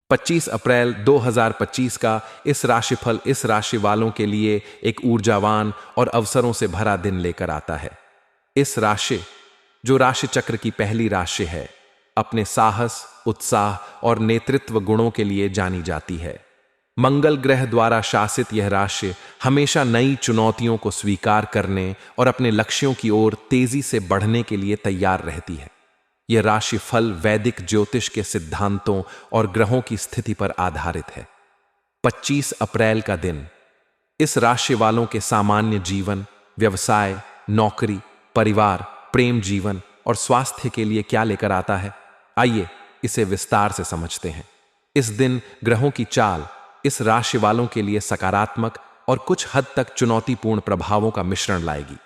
25 अप्रैल 2025 का इस राशिफल इस राशि वालों के लिए एक ऊर्जावान और अवसरों से भरा दिन लेकर आता है। इस राशि, जो राशि चक्र की पहली राशि है, अपने साहस, उत्साह और नेतृत्व गुणों के लिए जानी जाती है। मंगल ग्रह द्वारा शासित यह राशि हमेशा नई चुनौतियों को स्वीकार करने और अपने लक्ष्यों की ओर तेजी से बढ़ने के लिए तैयार रहती है। यह राशि फल वैदिक ज्योतिष के सिद्धांतों और ग्रहों की स्थिति पर आधारित है। 25 अप्रैल का दिन इस राशि वालों के सामान्य जीवन, व्यवसाय, नौकरी, परिवार, प्रेम जीवन और स्वास्थ्य के लिए क्या लेकर आता है, आइए इसे विस्तार से समझते हैं। इस दिन ग्रहों की चाल इस राशि वालों के लिए सकारात्मक और कुछ हद तक चुनौतीपूर्ण प्रभावों का मिश्रण लाएगी।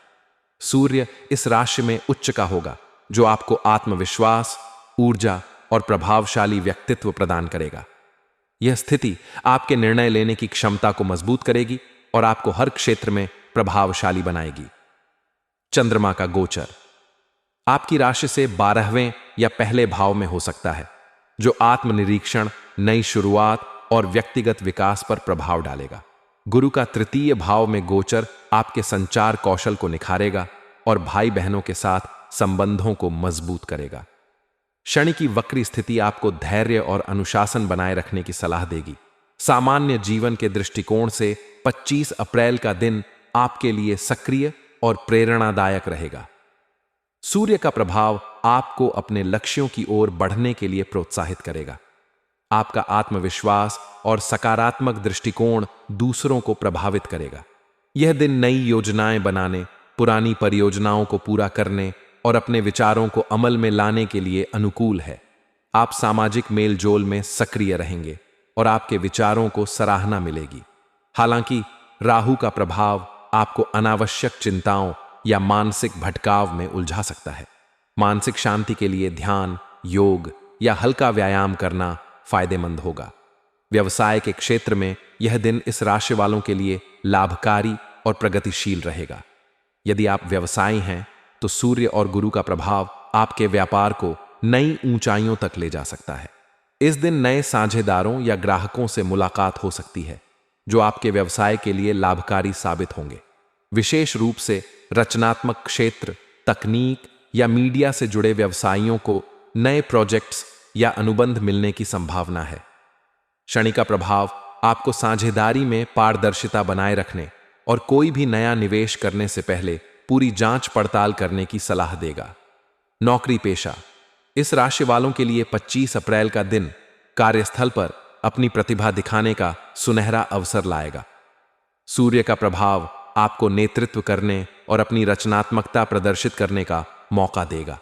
सूर्य इस राशि में उच्च का होगा, जो आपको आत्मविश्वास, ऊर्जा और प्रभावशाली व्यक्तित्व प्रदान करेगा। यह स्थिति आपके निर्णय लेने की क्षमता को मजबूत करेगी और आपको हर क्षेत्र में प्रभावशाली बनाएगी। चंद्रमा का गोचर आपकी राशि से 12वें या पहले भाव में हो सकता है, जो आत्मनिरीक्षण, नई शुरुआत और व्यक्तिगत विकास पर प्रभाव डालेगा। गुरु का तृतीय भाव में गोचर आपके संचार कौशल को निखारेगा और भाई बहनों के साथ संबंधों को मजबूत करेगा। शनि की वक्री स्थिति आपको धैर्य और अनुशासन बनाए रखने की सलाह देगी। सामान्य जीवन के दृष्टिकोण से 25 अप्रैल का दिन आपके लिए सक्रिय और प्रेरणादायक रहेगा। सूर्य का प्रभाव आपको अपने लक्ष्यों की ओर बढ़ने के लिए प्रोत्साहित करेगा। आपका आत्मविश्वास और सकारात्मक दृष्टिकोण दूसरों को प्रभावित करेगा। यह दिन नई योजनाएं बनाने, पुरानी परियोजनाओं को पूरा करने और अपने विचारों को अमल में लाने के लिए अनुकूल है। आप सामाजिक मेलजोल में सक्रिय रहेंगे और आपके विचारों को सराहना मिलेगी। हालांकि राहु का प्रभाव आपको अनावश्यक चिंताओं या मानसिक भटकाव में उलझा सकता है। मानसिक शांति के लिए ध्यान, योग या हल्का व्यायाम करना फायदेमंद होगा। व्यवसाय के क्षेत्र में यह दिन इस राशि वालों के लिए लाभकारी और प्रगतिशील रहेगा। यदि आप व्यवसायी हैं तो सूर्य और गुरु का प्रभाव आपके व्यापार को नई ऊंचाइयों तक ले जा सकता है। इस दिन नए साझेदारों या ग्राहकों से मुलाकात हो सकती है, जो आपके व्यवसाय के लिए लाभकारी साबित होंगे। विशेष रूप से रचनात्मक क्षेत्र, तकनीक या मीडिया से जुड़े व्यवसायियों को नए प्रोजेक्ट्स या अनुबंध मिलने की संभावना है। शनि का प्रभाव आपको साझेदारी में पारदर्शिता बनाए रखने और कोई भी नया निवेश करने से पहले पूरी जांच पड़ताल करने की सलाह देगा। नौकरी पेशा इस राशि वालों के लिए 25 अप्रैल का दिन कार्यस्थल पर अपनी प्रतिभा दिखाने का सुनहरा अवसर लाएगा। सूर्य का प्रभाव आपको नेतृत्व करने और अपनी रचनात्मकता प्रदर्शित करने का मौका देगा।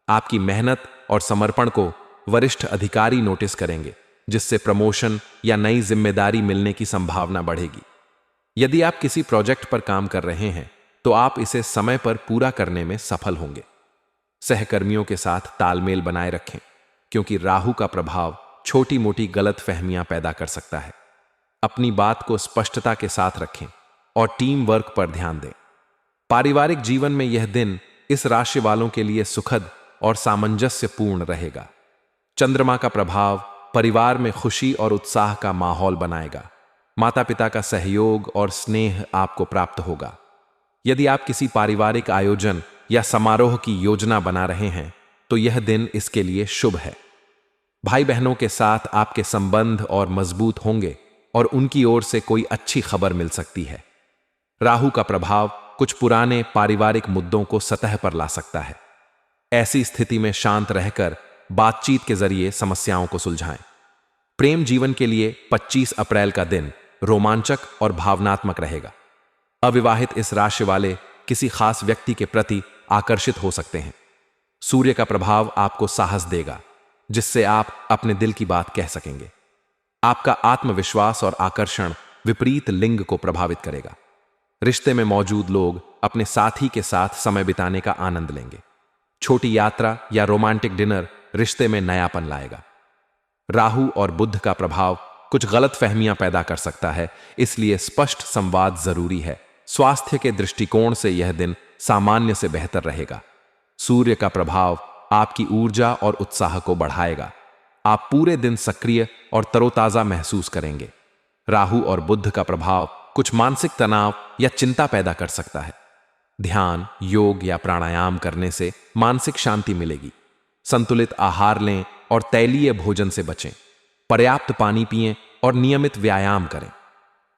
आपकी मेहनत और समर्पण को वरिष्ठ अधिकारी नोटिस करेंगे, जिससे प्रमोशन या नई जिम्मेदारी मिलने की संभावना बढ़ेगी। यदि आप किसी प्रोजेक्ट पर काम कर रहे हैं तो आप इसे समय पर पूरा करने में सफल होंगे। सहकर्मियों के साथ तालमेल बनाए रखें, क्योंकि राहु का प्रभाव छोटी मोटी गलतफहमियां पैदा कर सकता है। अपनी बात को स्पष्टता के साथ रखें और टीम वर्क पर ध्यान दें। पारिवारिक जीवन में यह दिन इस राशि वालों के लिए सुखद और सामंजस्यपूर्ण रहेगा। चंद्रमा का प्रभाव परिवार में खुशी और उत्साह का माहौल बनाएगा। माता पिता का सहयोग और स्नेह आपको प्राप्त होगा। यदि आप किसी पारिवारिक आयोजन या समारोह की योजना बना रहे हैं तो यह दिन इसके लिए शुभ है। भाई बहनों के साथ आपके संबंध और मजबूत होंगे और उनकी ओर से कोई अच्छी खबर मिल सकती है। राहु का प्रभाव कुछ पुराने पारिवारिक मुद्दों को सतह पर ला सकता है। ऐसी स्थिति में शांत रहकर बातचीत के जरिए समस्याओं को सुलझाएं। प्रेम जीवन के लिए 25 अप्रैल का दिन रोमांचक और भावनात्मक रहेगा। अविवाहित इस राशि वाले किसी खास व्यक्ति के प्रति आकर्षित हो सकते हैं। सूर्य का प्रभाव आपको साहस देगा, जिससे आप अपने दिल की बात कह सकेंगे। आपका आत्मविश्वास और आकर्षण विपरीत लिंग को प्रभावित करेगा। रिश्ते में मौजूद लोग अपने साथी के साथ समय बिताने का आनंद लेंगे। छोटी यात्रा या रोमांटिक डिनर रिश्ते में नयापन लाएगा। राहु और बुध का प्रभाव कुछ गलतफहमियां पैदा कर सकता है, इसलिए स्पष्ट संवाद जरूरी है। स्वास्थ्य के दृष्टिकोण से यह दिन सामान्य से बेहतर रहेगा। सूर्य का प्रभाव आपकी ऊर्जा और उत्साह को बढ़ाएगा। आप पूरे दिन सक्रिय और तरोताजा महसूस करेंगे। राहु और बुध का प्रभाव कुछ मानसिक तनाव या चिंता पैदा कर सकता है। ध्यान, योग या प्राणायाम करने से मानसिक शांति मिलेगी। संतुलित आहार लें और तैलीय भोजन से बचें। पर्याप्त पानी पिएं और नियमित व्यायाम करें।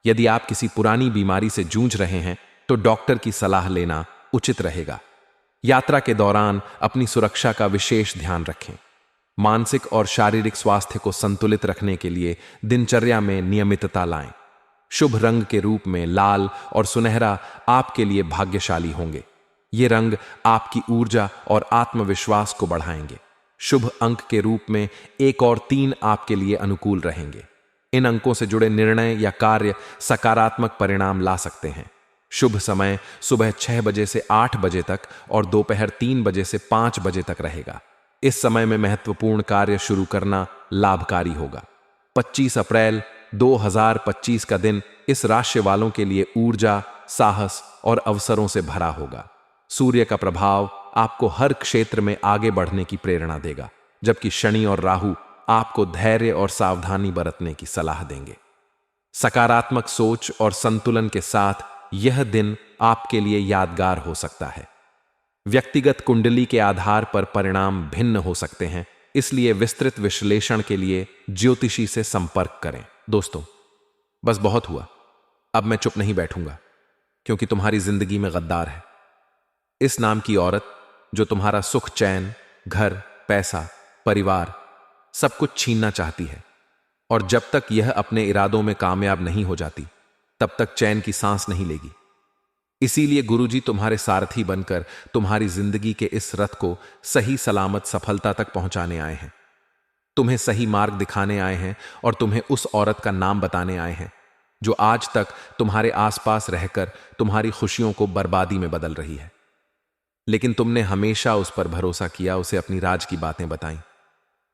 यदि आप किसी पुरानी बीमारी से जूझ रहे हैं तो डॉक्टर की सलाह लेना उचित रहेगा। यात्रा के दौरान अपनी सुरक्षा का विशेष ध्यान रखें। मानसिक और शारीरिक स्वास्थ्य को संतुलित रखने के लिए दिनचर्या में नियमितता लाएं। शुभ रंग के रूप में लाल और सुनहरा आपके लिए भाग्यशाली होंगे। ये रंग आपकी ऊर्जा और आत्मविश्वास को बढ़ाएंगे। शुभ अंक के रूप में 1 और 3 आपके लिए अनुकूल रहेंगे। इन अंकों से जुड़े निर्णय या कार्य सकारात्मक परिणाम ला सकते हैं। शुभ समय सुबह 6 बजे से 8 बजे तक और दोपहर 3 बजे से 5 बजे तक रहेगा। इस समय में महत्वपूर्ण कार्य शुरू करना लाभकारी होगा। 25 अप्रैल 2025 का दिन इस राशि वालों के लिए ऊर्जा, साहस और अवसरों से भरा होगा। सूर्य का प्रभाव आपको हर क्षेत्र में आगे बढ़ने की प्रेरणा देगा, जबकि शनि और राहु आपको धैर्य और सावधानी बरतने की सलाह देंगे। सकारात्मक सोच और संतुलन के साथ यह दिन आपके लिए यादगार हो सकता है। व्यक्तिगत कुंडली के आधार पर परिणाम भिन्न हो सकते हैं, इसलिए विस्तृत विश्लेषण के लिए ज्योतिषी से संपर्क करें। दोस्तों, बस बहुत हुआ। अब मैं चुप नहीं बैठूंगा, क्योंकि तुम्हारी जिंदगी में गद्दार है। इस नाम की औरत जो तुम्हारा सुख, चैन, घर, पैसा, परिवार सब कुछ छीनना चाहती है। और जब तक यह अपने इरादों में कामयाब नहीं हो जाती, तब तक चैन की सांस नहीं लेगी। इसीलिए गुरुजी तुम्हारे सारथी बनकर तुम्हारी जिंदगी के इस रथ को सही सलामत सफलता तक पहुंचाने आए हैं। तुम्हें सही मार्ग दिखाने आए हैं और तुम्हें उस औरत का नाम बताने आए हैं जो आज तक तुम्हारे आसपास रहकर तुम्हारी खुशियों को बर्बादी में बदल रही है। लेकिन तुमने हमेशा उस पर भरोसा किया, उसे अपनी राज की बातें बताई,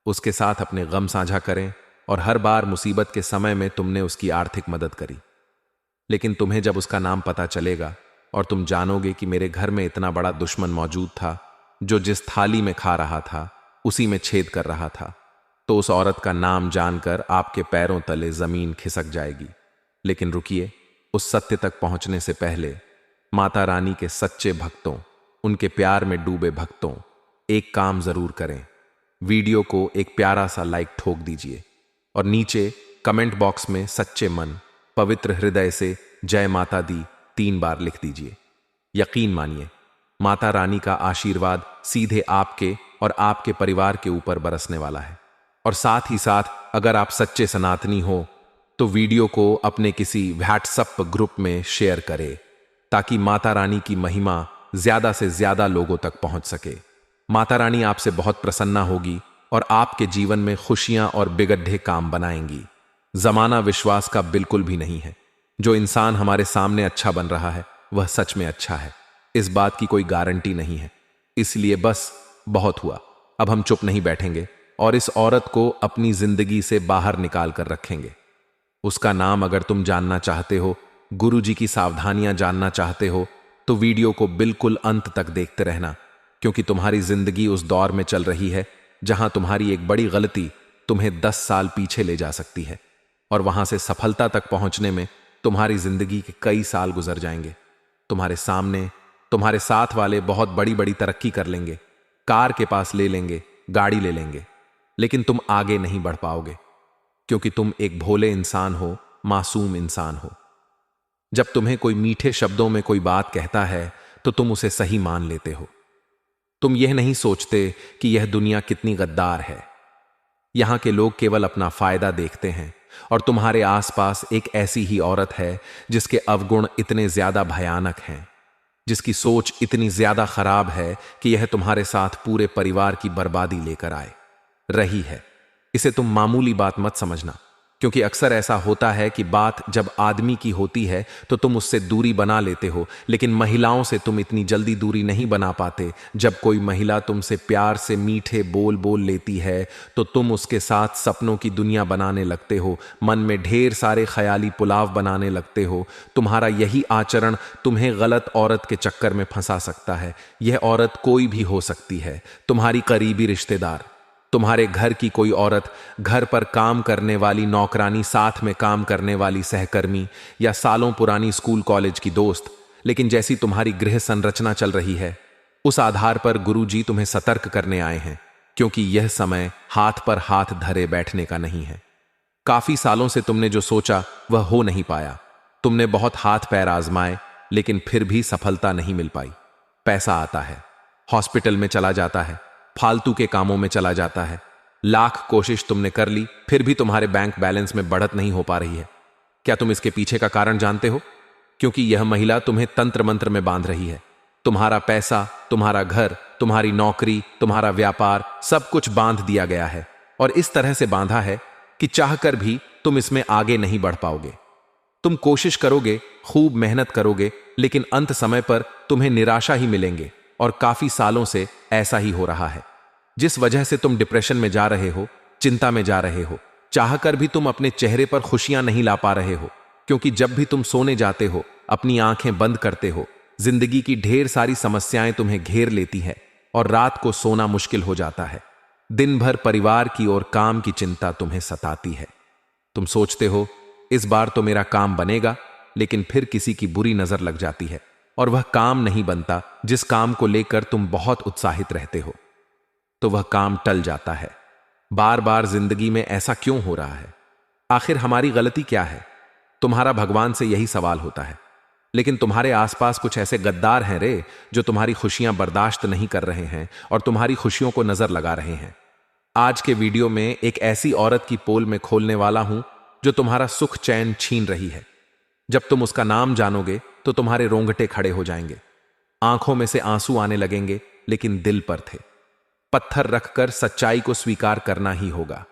उसके साथ अपने गम साझा करें और हर बार मुसीबत के समय में तुमने उसकी आर्थिक मदद करी। लेकिन तुम्हें जब उसका नाम पता चलेगा और तुम जानोगे कि मेरे घर में इतना बड़ा दुश्मन मौजूद था जो जिस थाली में खा रहा था उसी में छेद कर रहा था, तो उस औरत का नाम जानकर आपके पैरों तले जमीन खिसक जाएगी। लेकिन रुकिए, उस सत्य तक पहुंचने से पहले माता रानी के सच्चे भक्तों, उनके प्यार में डूबे भक्तों, एक काम जरूर करें। वीडियो को एक प्यारा सा लाइक ठोक दीजिए और नीचे कमेंट बॉक्स में सच्चे मन, पवित्र हृदय से जय माता दी 3 बार लिख दीजिए। यकीन मानिए, माता रानी का आशीर्वाद सीधे आपके और आपके परिवार के ऊपर बरसने वाला है। और साथ ही साथ अगर आप सच्चे सनातनी हो तो वीडियो को अपने किसी व्हाट्सएप ग्रुप में शेयर करें, ताकि माता रानी की महिमा ज्यादा से ज्यादा लोगों तक पहुंच सके। माता रानी आपसे बहुत प्रसन्ना होगी और आपके जीवन में खुशियां और बिगड़े काम बनाएंगी। जमाना विश्वास का बिल्कुल भी नहीं है। जो इंसान हमारे सामने अच्छा बन रहा है वह सच में अच्छा है, इस बात की कोई गारंटी नहीं है। इसलिए बस बहुत हुआ। अब हम चुप नहीं बैठेंगे और इस औरत को अपनी जिंदगी से बाहर निकाल कर रखेंगे। उसका नाम अगर तुम जानना चाहते हो, गुरुजी की सावधानियां जानना चाहते हो, तो वीडियो को बिल्कुल अंत तक देखते रहना, क्योंकि तुम्हारी जिंदगी उस दौर में चल रही है जहां तुम्हारी एक बड़ी गलती तुम्हें 10 साल पीछे ले जा सकती है और वहां से सफलता तक पहुंचने में तुम्हारी जिंदगी के कई साल गुजर जाएंगे। तुम्हारे सामने तुम्हारे साथ वाले बहुत बड़ी बड़ी तरक्की कर लेंगे, कार के पास ले लेंगे, गाड़ी ले लेंगे, लेकिन तुम आगे नहीं बढ़ पाओगे, क्योंकि तुम एक भोले इंसान हो, मासूम इंसान हो। जब तुम्हें कोई मीठे शब्दों में कोई बात कहता है तो तुम उसे सही मान लेते हो। तुम यह नहीं सोचते कि यह दुनिया कितनी गद्दार है। यहां के लोग केवल अपना फायदा देखते हैं और तुम्हारे आसपास एक ऐसी ही औरत है जिसके अवगुण इतने ज्यादा भयानक हैं, जिसकी सोच इतनी ज्यादा खराब है कि यह तुम्हारे साथ पूरे परिवार की बर्बादी लेकर आए रही है। इसे तुम मामूली बात मत समझना, क्योंकि अक्सर ऐसा होता है कि बात जब आदमी की होती है तो तुम उससे दूरी बना लेते हो, लेकिन महिलाओं से तुम इतनी जल्दी दूरी नहीं बना पाते। जब कोई महिला तुमसे प्यार से मीठे बोल बोल लेती है तो तुम उसके साथ सपनों की दुनिया बनाने लगते हो, मन में ढेर सारे ख्याली पुलाव बनाने लगते हो। तुम्हारा यही आचरण तुम्हें गलत औरत के चक्कर में फंसा सकता है। यह औरत कोई भी हो सकती है, तुम्हारी करीबी रिश्तेदार, तुम्हारे घर की कोई औरत, घर पर काम करने वाली नौकरानी, साथ में काम करने वाली सहकर्मी, या सालों पुरानी स्कूल कॉलेज की दोस्त। लेकिन जैसी तुम्हारी गृह संरचना चल रही है, उस आधार पर गुरुजी तुम्हें सतर्क करने आए हैं, क्योंकि यह समय हाथ पर हाथ धरे बैठने का नहीं है। काफी सालों से तुमने जो सोचा वह हो नहीं पाया। तुमने बहुत हाथ पैर आजमाए, लेकिन फिर भी सफलता नहीं मिल पाई। पैसा आता है, हॉस्पिटल में चला जाता है, फालतू के कामों में चला जाता है। लाख कोशिश तुमने कर ली, फिर भी तुम्हारे बैंक बैलेंस में बढ़त नहीं हो पा रही है। क्या तुम इसके पीछे का कारण जानते हो? क्योंकि यह महिला तुम्हें तंत्र मंत्र में बांध रही है। तुम्हारा पैसा, तुम्हारा घर, तुम्हारी नौकरी, तुम्हारा व्यापार, सब कुछ बांध दिया गया है, और इस तरह से बांधा है कि चाहकर भी तुम इसमें आगे नहीं बढ़ पाओगे। तुम कोशिश करोगे, खूब मेहनत करोगे, लेकिन अंत समय पर तुम्हें निराशा ही मिलेंगे, और काफी सालों से ऐसा ही हो रहा है। जिस वजह से तुम डिप्रेशन में जा रहे हो, चिंता में जा रहे हो, चाहकर भी तुम अपने चेहरे पर खुशियां नहीं ला पा रहे हो, क्योंकि जब भी तुम सोने जाते हो, अपनी आंखें बंद करते हो, जिंदगी की ढेर सारी समस्याएं तुम्हें घेर लेती है, और रात को सोना मुश्किल हो जाता है। दिन भर परिवार की और काम की चिंता तुम्हें सताती है। तुम सोचते हो, इस बार तो मेरा काम बनेगा, लेकिन फिर किसी की बुरी नजर लग जाती है, और वह काम नहीं बनता जिस काम को लेकर तुम बहुत उत्साहित रहते हो। तो वह काम टल जाता है। बार बार जिंदगी में ऐसा क्यों हो रहा है? आखिर हमारी गलती क्या है? तुम्हारा भगवान से यही सवाल होता है। लेकिन तुम्हारे आसपास कुछ ऐसे गद्दार हैं रे, जो तुम्हारी खुशियां बर्दाश्त नहीं कर रहे हैं और तुम्हारी खुशियों को नजर लगा रहे हैं। आज के वीडियो में एक ऐसी औरत की पोल में खोलने वाला हूं, जो तुम्हारा सुख चैन छीन रही है। जब तुम उसका नाम जानोगे तो तुम्हारे रोंगटे खड़े हो जाएंगे, आंखों में से आंसू आने लगेंगे, लेकिन दिल पर थे। पत्थर रखकर सच्चाई को स्वीकार करना ही होगा।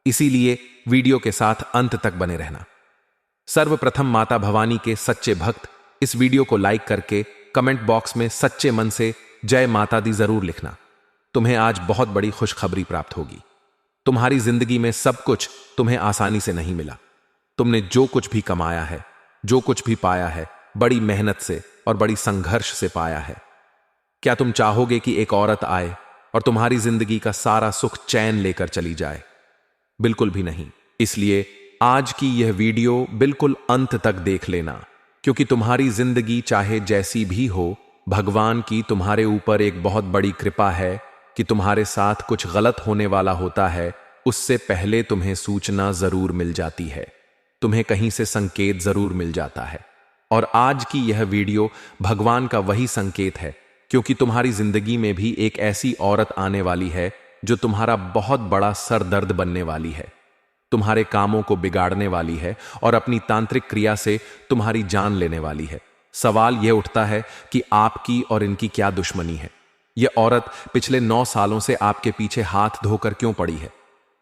इसीलिए वीडियो के साथ अंत तक बने रहना। सर्वप्रथम माता भवानी के सच्चे भक्त इस वीडियो को लाइक करके कमेंट बॉक्स में सच्चे मन से जय माता दी जरूर लिखना। तुम्हें आज बहुत बड़ी खुशखबरी प्राप्त होगी। तुम्हारी जिंदगी में सब कुछ तुम्हें आसानी से नहीं मिला। तुमने जो कुछ भी कमाया है, जो कुछ भी पाया है, बड़ी मेहनत से और बड़ी संघर्ष से पाया है। क्या तुम चाहोगे कि एक औरत आए और तुम्हारी जिंदगी का सारा सुख चैन लेकर चली जाए? बिल्कुल भी नहीं। इसलिए आज की यह वीडियो बिल्कुल अंत तक देख लेना, क्योंकि तुम्हारी जिंदगी चाहे जैसी भी हो, भगवान की तुम्हारे ऊपर एक बहुत बड़ी कृपा है कि तुम्हारे साथ कुछ गलत होने वाला होता है, उससे पहले तुम्हें सूचना जरूर मिल जाती है, तुम्हें कहीं से संकेत जरूर मिल जाता है। और आज की यह वीडियो भगवान का वही संकेत है, क्योंकि तुम्हारी जिंदगी में भी एक ऐसी औरत आने वाली है जो तुम्हारा बहुत बड़ा सरदर्द बनने वाली है, तुम्हारे कामों को बिगाड़ने वाली है और अपनी तांत्रिक क्रिया से तुम्हारी जान लेने वाली है। सवाल यह उठता है कि आपकी और इनकी क्या दुश्मनी है? यह औरत पिछले 9 सालों से आपके पीछे हाथ धोकर क्यों पड़ी है?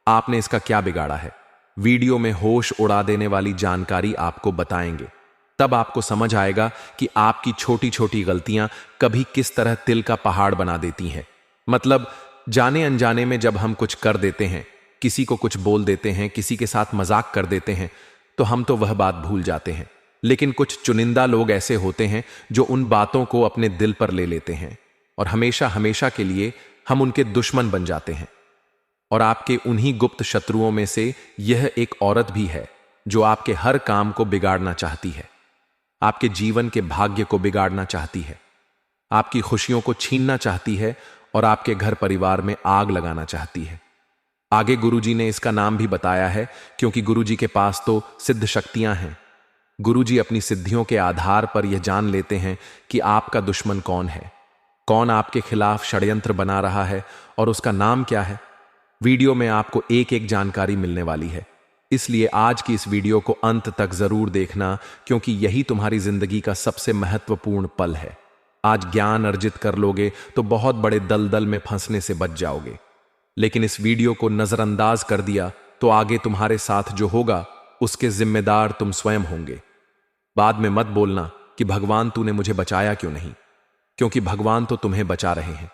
आपने इसका क्या बिगाड़ा है? वीडियो में होश उड़ा देने वाली जानकारी आपको बताएंगे। तब आपको समझ आएगा कि आपकी छोटी छोटी गलतियां कभी किस तरह तिल का पहाड़ बना देती हैं। मतलब जाने अनजाने में जब हम कुछ कर देते हैं, किसी को कुछ बोल देते हैं, किसी के साथ मजाक कर देते हैं, तो हम तो वह बात भूल जाते हैं। लेकिन कुछ चुनिंदा लोग ऐसे होते हैं जो उन बातों को अपने दिल पर ले लेते हैं, और हमेशा हमेशा के लिए हम उनके दुश्मन बन जाते हैं। और आपके उन्हीं गुप्त शत्रुओं में से यह एक औरत भी है, जो आपके हर काम को बिगाड़ना चाहती है, आपके जीवन के भाग्य को बिगाड़ना चाहती है, आपकी खुशियों को छीनना चाहती है, और आपके घर परिवार में आग लगाना चाहती है। आगे गुरुजी ने इसका नाम भी बताया है, क्योंकि गुरुजी के पास तो सिद्ध शक्तियां हैं। गुरुजी अपनी सिद्धियों के आधार पर यह जान लेते हैं कि आपका दुश्मन कौन है, कौन आपके खिलाफ षड्यंत्र बना रहा है, और उसका नाम क्या है। वीडियो में आपको एक एक जानकारी मिलने वाली है, इसलिए आज की इस वीडियो को अंत तक जरूर देखना, क्योंकि यही तुम्हारी जिंदगी का सबसे महत्वपूर्ण पल है। आज ज्ञान अर्जित कर लोगे तो बहुत बड़े दलदल में फंसने से बच जाओगे, लेकिन इस वीडियो को नजरअंदाज कर दिया तो आगे तुम्हारे साथ जो होगा उसके जिम्मेदार तुम स्वयं होंगे। बाद में मत बोलना कि भगवान तूने मुझे बचाया क्यों नहीं, क्योंकि भगवान तो तुम्हें बचा रहे हैं।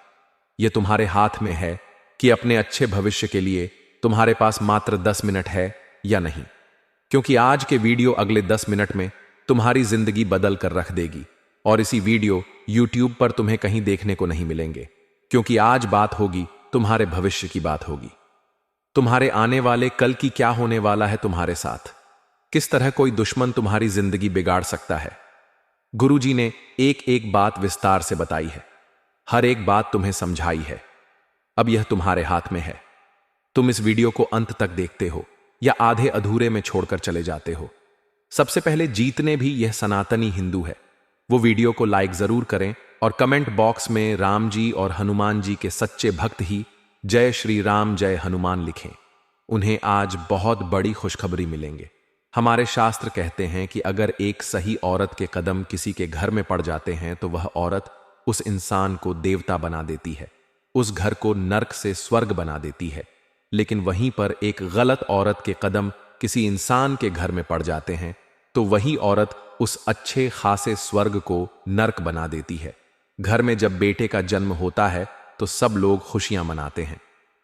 यह तुम्हारे हाथ में है कि अपने अच्छे भविष्य के लिए तुम्हारे पास मात्र 10 मिनट है या नहीं, क्योंकि आज के वीडियो अगले 10 मिनट में तुम्हारी जिंदगी बदल कर रख देगी। और इसी वीडियो YouTube पर तुम्हें कहीं देखने को नहीं मिलेंगे, क्योंकि आज बात होगी तुम्हारे भविष्य की बात होगी। तुम्हारे आने वाले कल की क्या होने वाला है तुम्हारे साथ, किस तरह कोई दुश्मन तुम्हारी जिंदगी बिगाड़ सकता है। गुरुजी ने एक एक बात विस्तार से बताई है, हर एक बात तुम्हें समझाई है। अब यह तुम्हारे हाथ में है। तुम इस वीडियो को अंत तक देखते हो या आधे अधूरे में छोड़कर चले जाते हो। सबसे पहले जीतने भी यह सनातनी हिंदू है, वो वीडियो को लाइक जरूर करें और कमेंट बॉक्स में राम जी और हनुमान जी के सच्चे भक्त ही जय श्री राम जय हनुमान लिखें। उन्हें आज बहुत बड़ी खुशखबरी मिलेंगे। हमारे शास्त्र कहते हैं कि अगर एक सही औरत के कदम किसी के घर में पड़ जाते हैं तो वह औरत उस इंसान को देवता बना देती है, उस घर को नर्क से स्वर्ग बना देती है। लेकिन वहीं पर एक गलत औरत के कदम किसी इंसान के घर में पड़ जाते हैं तो वही औरत उस अच्छे खासे स्वर्ग को नर्क बना देती है। घर में जब बेटे का जन्म होता है तो सब लोग खुशियां मनाते हैं,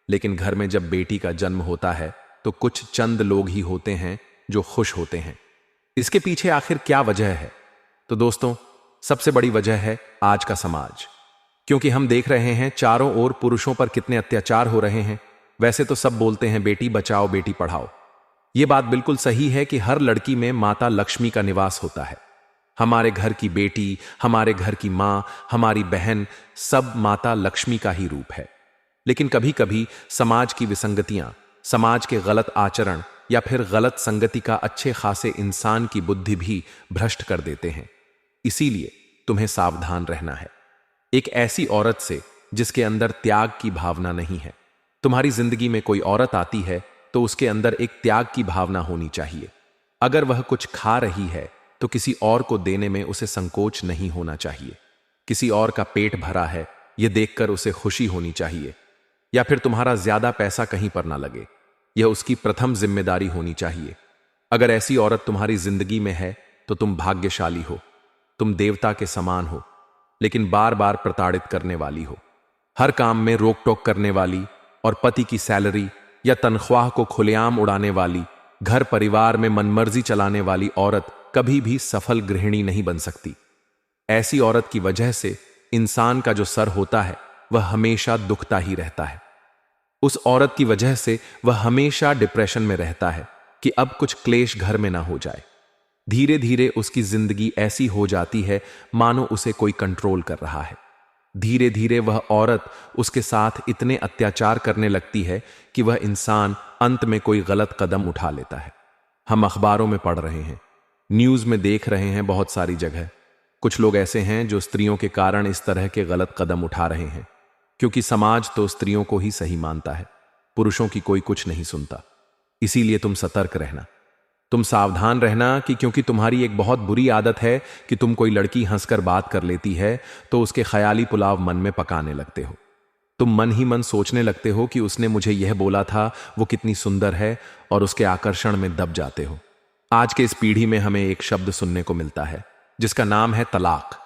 लेकिन घर में जब बेटी का जन्म होता है तो कुछ चंद लोग ही होते हैं जो खुश होते हैं। इसके पीछे आखिर क्या वजह है? तो दोस्तों, सबसे बड़ी वजह है आज का समाज। क्योंकि हम देख रहे हैं चारों ओर पुरुषों पर कितने अत्याचार हो रहे हैं। वैसे तो सब बोलते हैं बेटी बचाओ बेटी पढ़ाओ। यह बात बिल्कुल सही है कि हर लड़की में माता लक्ष्मी का निवास होता है। हमारे घर की बेटी, हमारे घर की मां, हमारी बहन, सब माता लक्ष्मी का ही रूप है। लेकिन कभी कभी समाज की विसंगतियां, समाज के गलत आचरण या फिर गलत संगति का अच्छे खासे इंसान की बुद्धि भी भ्रष्ट कर देते हैं। इसीलिए तुम्हें सावधान रहना है एक ऐसी औरत से जिसके अंदर त्याग की भावना नहीं है। तुम्हारी जिंदगी में कोई औरत आती है तो उसके अंदर एक त्याग की भावना होनी चाहिए। अगर वह कुछ खा रही है तो किसी और को देने में उसे संकोच नहीं होना चाहिए। किसी और का पेट भरा है यह देखकर उसे खुशी होनी चाहिए। या फिर तुम्हारा ज्यादा पैसा कहीं पर ना लगे, यह उसकी प्रथम जिम्मेदारी होनी चाहिए। अगर ऐसी औरत तुम्हारी जिंदगी में है तो तुम भाग्यशाली हो, तुम देवता के समान हो। लेकिन बार बार प्रताड़ित करने वाली हो, हर काम में रोक टोक करने वाली और पति की सैलरी या तनख्वाह को खुलेआम उड़ाने वाली, घर परिवार में मनमर्जी चलाने वाली औरत कभी भी सफल गृहिणी नहीं बन सकती। ऐसी औरत की वजह से इंसान का जो सर होता है वह हमेशा दुखता ही रहता है। उस औरत की वजह से वह हमेशा डिप्रेशन में रहता है कि अब कुछ क्लेश घर में ना हो जाए। धीरे धीरे उसकी जिंदगी ऐसी हो जाती है मानो उसे कोई कंट्रोल कर रहा है। धीरे धीरे वह औरत उसके साथ इतने अत्याचार करने लगती है कि वह इंसान अंत में कोई गलत कदम उठा लेता है। हम अखबारों में पढ़ रहे हैं, न्यूज में देख रहे हैं बहुत सारी जगह। कुछ लोग ऐसे हैं जो स्त्रियों के कारण इस तरह के गलत कदम उठा रहे हैं, क्योंकि समाज तो स्त्रियों को ही सही मानता है, पुरुषों की कोई कुछ नहीं सुनता। इसीलिए तुम सतर्क रहना, तुम सावधान रहना कि क्योंकि तुम्हारी एक बहुत बुरी आदत है कि तुम कोई लड़की हंसकर बात कर लेती है तो उसके ख्याली पुलाव मन में पकाने लगते हो। तुम मन ही मन सोचने लगते हो कि उसने मुझे यह बोला था, वो कितनी सुंदर है, और उसके आकर्षण में दब जाते हो। आज के इस पीढ़ी में हमें एक शब्द सुनने को मिलता है जिसका नाम है तलाक।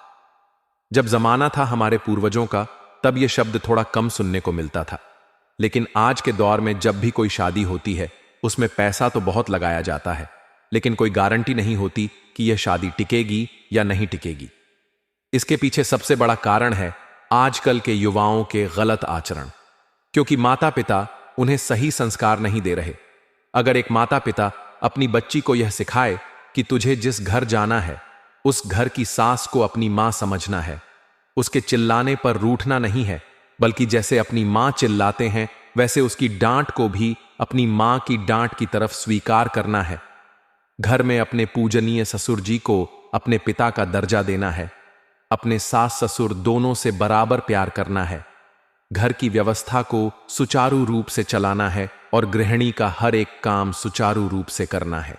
जब जमाना था हमारे पूर्वजों का तब यह शब्द थोड़ा कम सुनने को मिलता था, लेकिन आज के दौर में जब भी कोई शादी होती है उसमें पैसा तो बहुत लगाया जाता है, लेकिन कोई गारंटी नहीं होती कि यह शादी टिकेगी या नहीं टिकेगी। इसके पीछे सबसे बड़ा कारण है आजकल के युवाओं के गलत आचरण, क्योंकि माता पिता उन्हें सही संस्कार नहीं दे रहे। अगर एक माता पिता अपनी बच्ची को यह सिखाए कि तुझे जिस घर जाना है उस घर की सास को अपनी मां समझना है, उसके चिल्लाने पर रूठना नहीं है, बल्कि जैसे अपनी मां चिल्लाते हैं वैसे उसकी डांट को भी अपनी मां की डांट की तरफ स्वीकार करना है। घर में अपने पूजनीय ससुर जी को अपने पिता का दर्जा देना है, अपने सास ससुर दोनों से बराबर प्यार करना है, घर की व्यवस्था को सुचारू रूप से चलाना है और गृहिणी का हर एक काम सुचारू रूप से करना है।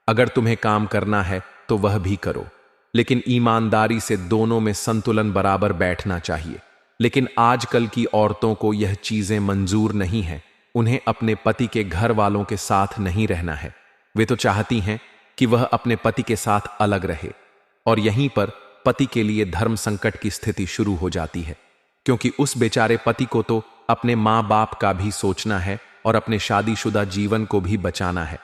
अगर तुम्हें काम करना है तो वह भी करो, लेकिन ईमानदारी से दोनों में संतुलन बराबर बैठना चाहिए। लेकिन आजकल की औरतों को यह चीजें मंजूर नहीं है। उन्हें अपने पति के घर वालों के साथ नहीं रहना है। वे तो चाहती हैं कि वह अपने पति के साथ अलग रहे, और यहीं पर पति के लिए धर्म संकट की स्थिति शुरू हो जाती है, क्योंकि उस बेचारे पति को तो अपने माँ बाप का भी सोचना है और अपने शादीशुदा जीवन को भी बचाना है।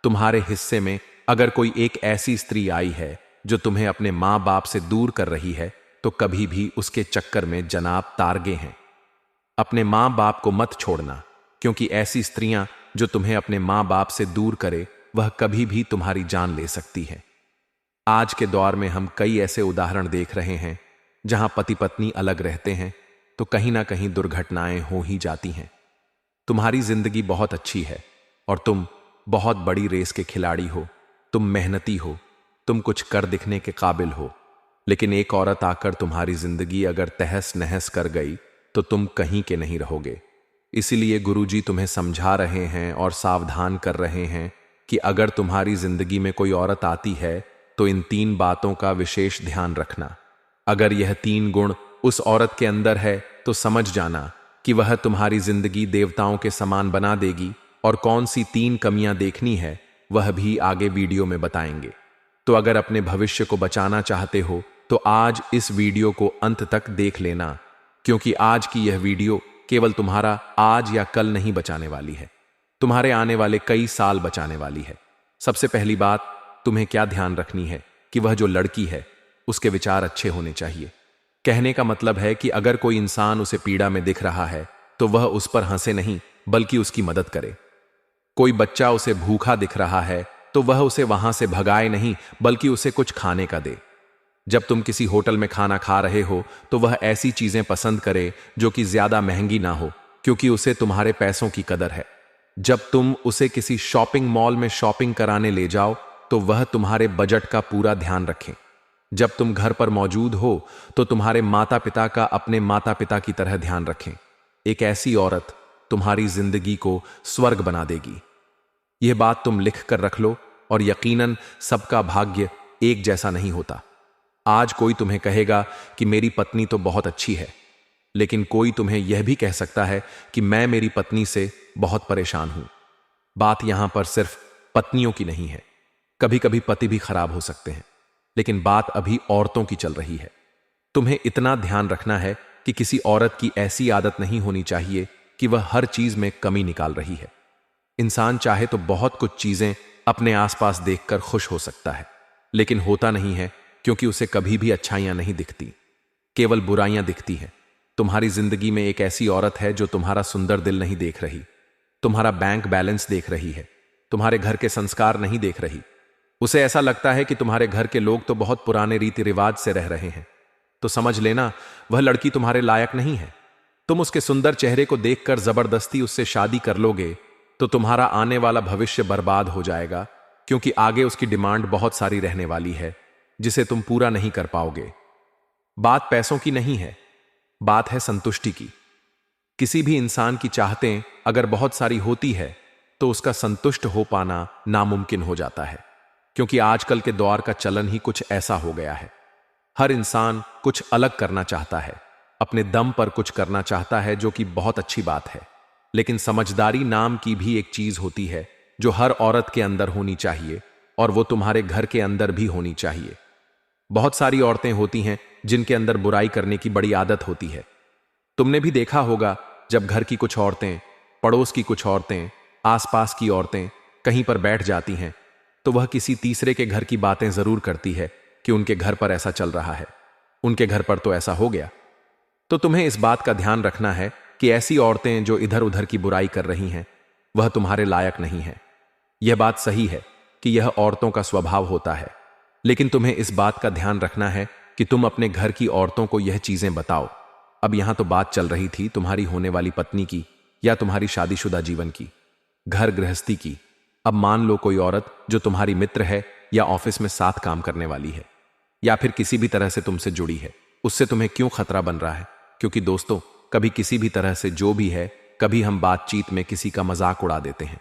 तुम्हारे हिस्से में अगर कोई एक ऐसी स्त्री आई है जो तुम्हें अपने माँ बाप से दूर कर रही है तो कभी भी उसके चक्कर में जनाब तारगे हैं। अपने माँ बाप को मत छोड़ना, क्योंकि ऐसी स्त्रियां जो तुम्हें अपने माँ बाप से दूर करे वह कभी भी तुम्हारी जान ले सकती है। आज के दौर में हम कई ऐसे उदाहरण देख रहे हैं जहां पति पत्नी अलग रहते हैं तो कहीं ना कहीं दुर्घटनाएं हो ही जाती हैं। तुम्हारी जिंदगी बहुत अच्छी है और तुम बहुत बड़ी रेस के खिलाड़ी हो, तुम मेहनती हो, तुम कुछ कर दिखने के काबिल हो, लेकिन एक औरत आकर तुम्हारी जिंदगी अगर तहस नहस कर गई तो तुम कहीं के नहीं रहोगे। इसीलिए गुरुजी तुम्हें समझा रहे हैं और सावधान कर रहे हैं कि अगर तुम्हारी जिंदगी में कोई औरत आती है तो इन 3 बातों का विशेष ध्यान रखना। अगर यह 3 गुण उस औरत के अंदर है तो समझ जाना कि वह तुम्हारी जिंदगी देवताओं के समान बना देगी, और कौन सी 3 कमियां देखनी है वह भी आगे वीडियो में बताएंगे। तो अगर अपने भविष्य को बचाना चाहते हो तो आज इस वीडियो को अंत तक देख लेना, क्योंकि आज की यह वीडियो केवल तुम्हारा आज या कल नहीं बचाने वाली है, तुम्हारे आने वाले कई साल बचाने वाली है। सबसे पहली बात तुम्हें क्या ध्यान रखनी है कि वह जो लड़की है उसके विचार अच्छे होने चाहिए। कहने का मतलब है कि अगर कोई इंसान उसे पीड़ा में दिख रहा है तो वह उस पर हंसे नहीं बल्कि उसकी मदद करे। कोई बच्चा उसे भूखा दिख रहा है तो वह उसे वहां से भगाए नहीं बल्कि उसे कुछ खाने का दे। जब तुम किसी होटल में खाना खा रहे हो तो वह ऐसी चीजें पसंद करे जो कि ज्यादा महंगी ना हो, क्योंकि उसे तुम्हारे पैसों की कदर है। जब तुम उसे किसी शॉपिंग मॉल में शॉपिंग कराने ले जाओ तो वह तुम्हारे बजट का पूरा ध्यान रखें। जब तुम घर पर मौजूद हो तो तुम्हारे माता पिता का अपने माता पिता की तरह ध्यान रखें। एक ऐसी औरत तुम्हारी जिंदगी को स्वर्ग बना देगी। यह बात तुम लिख कर रख लो, और यकीनन सबका भाग्य एक जैसा नहीं होता। आज कोई तुम्हें कहेगा कि मेरी पत्नी तो बहुत अच्छी है, लेकिन कोई तुम्हें यह भी कह सकता है कि मैं मेरी पत्नी से बहुत परेशान हूं। बात यहां पर सिर्फ पत्नियों की नहीं है, कभी कभी पति भी खराब हो सकते हैं, लेकिन बात अभी औरतों की चल रही है। तुम्हें इतना ध्यान रखना है कि किसी औरत की ऐसी आदत नहीं होनी चाहिए कि वह हर चीज में कमी निकाल रही है। इंसान चाहे तो बहुत कुछ चीजें अपने आसपास देखकर खुश हो सकता है, लेकिन होता नहीं है, क्योंकि उसे कभी भी अच्छाइयां नहीं दिखती, केवल बुराइयां दिखती हैं। तुम्हारी जिंदगी में एक ऐसी औरत है जो तुम्हारा सुंदर दिल नहीं देख रही, तुम्हारा बैंक बैलेंस देख रही है, तुम्हारे घर के संस्कार नहीं देख रही। उसे ऐसा लगता है कि तुम्हारे घर के लोग तो बहुत पुराने रीति रिवाज से रह रहे हैं, तो समझ लेना वह लड़की तुम्हारे लायक नहीं है। तुम उसके सुंदर चेहरे को देखकर जबरदस्ती उससे शादी कर लोगे तो तुम्हारा आने वाला भविष्य बर्बाद हो जाएगा, क्योंकि आगे उसकी डिमांड बहुत सारी रहने वाली है जिसे तुम पूरा नहीं कर पाओगे। बात पैसों की नहीं है, बात है संतुष्टि की। किसी भी इंसान की चाहतें अगर बहुत सारी होती है तो उसका संतुष्ट हो पाना नामुमकिन हो जाता है, क्योंकि आजकल के दौर का चलन ही कुछ ऐसा हो गया है। हर इंसान कुछ अलग करना चाहता है, अपने दम पर कुछ करना चाहता है, जो कि बहुत अच्छी बात है, लेकिन समझदारी नाम की भी एक चीज होती है जो हर औरत के अंदर होनी चाहिए, और वो तुम्हारे घर के अंदर भी होनी चाहिए। बहुत सारी औरतें होती हैं जिनके अंदर बुराई करने की बड़ी आदत होती है। तुमने भी देखा होगा, जब घर की कुछ औरतें, पड़ोस की कुछ औरतें, आसपास की औरतें कहीं पर बैठ जाती हैं तो वह किसी तीसरे के घर की बातें जरूर करती है कि उनके घर पर ऐसा चल रहा है, उनके घर पर तो ऐसा हो गया। तो तुम्हें इस बात का ध्यान रखना है कि ऐसी औरतें जो इधर उधर की बुराई कर रही हैं वह तुम्हारे लायक नहीं है। यह बात सही है कि यह औरतों का स्वभाव होता है, लेकिन तुम्हें इस बात का ध्यान रखना है कि तुम अपने घर की औरतों को यह चीजें बताओ। अब यहां तो बात चल रही थी तुम्हारी होने वाली पत्नी की या तुम्हारी शादीशुदा जीवन की, घर गृहस्थी की। अब मान लो कोई औरत जो तुम्हारी मित्र है या ऑफिस में साथ काम करने वाली है या फिर किसी भी तरह से तुमसे जुड़ी है, उससे तुम्हें क्यों खतरा बन रहा है? क्योंकि दोस्तों, कभी किसी भी तरह से जो भी है, कभी हम बातचीत में किसी का मजाक उड़ा देते हैं,